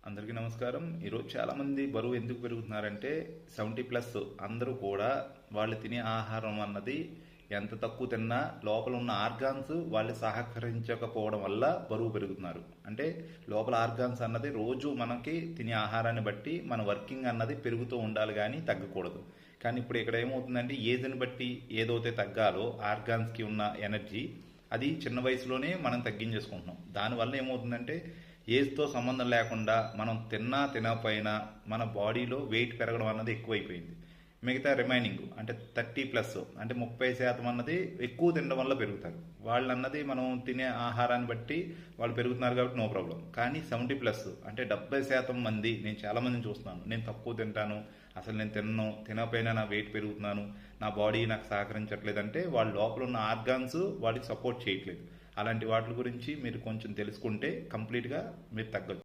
అందరికీ నమస్కారం. ఈరోజు చాలామంది బరువు ఎందుకు పెరుగుతున్నారంటే 70+ అందరూ కూడా వాళ్ళు తినే ఆహారం అన్నది ఎంత తక్కువ తిన్నా లోపల ఉన్న ఆర్గాన్స్ వాళ్ళు సహకరించకపోవడం వల్ల బరువు పెరుగుతున్నారు. అంటే లోపల ఆర్గాన్స్ అన్నది రోజు మనకి తినే ఆహారాన్ని బట్టి మన వర్కింగ్ అన్నది పెరుగుతూ ఉండాలి కానీ తగ్గకూడదు. కానీ ఇప్పుడు ఇక్కడ ఏమవుతుందంటే ఏజ్ని బట్టి ఏదైతే తగ్గాలో ఆర్గాన్స్కి ఉన్న ఎనర్జీ అది చిన్న వయసులోనే మనం తగ్గించేసుకుంటున్నాం. దానివల్ల ఏమవుతుందంటే ఏజ్తో సంబంధం లేకుండా మనం తిన్నా తినకపోయినా మన బాడీలో వెయిట్ పెరగడం అన్నది ఎక్కువైపోయింది. మిగతా రిమైనింగ్ అంటే 30+ అంటే 30% అన్నది ఎక్కువ తినడం వల్ల పెరుగుతారు. వాళ్ళు అన్నది మనం తినే ఆహారాన్ని బట్టి వాళ్ళు పెరుగుతున్నారు కాబట్టి నో ప్రాబ్లం. కానీ 70+ అంటే 70% మంది, నేను చాలా మందిని చూస్తున్నాను, నేను తక్కువ తింటాను, అసలు నేను తినకపోయినా నా వెయిట్ పెరుగుతున్నాను, నా బాడీ నాకు సహకరించట్లేదంటే వాళ్ళ లోపల ఉన్న ఆర్గాన్స్ వాడికి సపోర్ట్ చేయట్లేదు. అలాంటి వాటి గురించి మీరు కొంచెం తెలుసుకుంటే కంప్లీట్గా మీరు తగ్గచ్చు.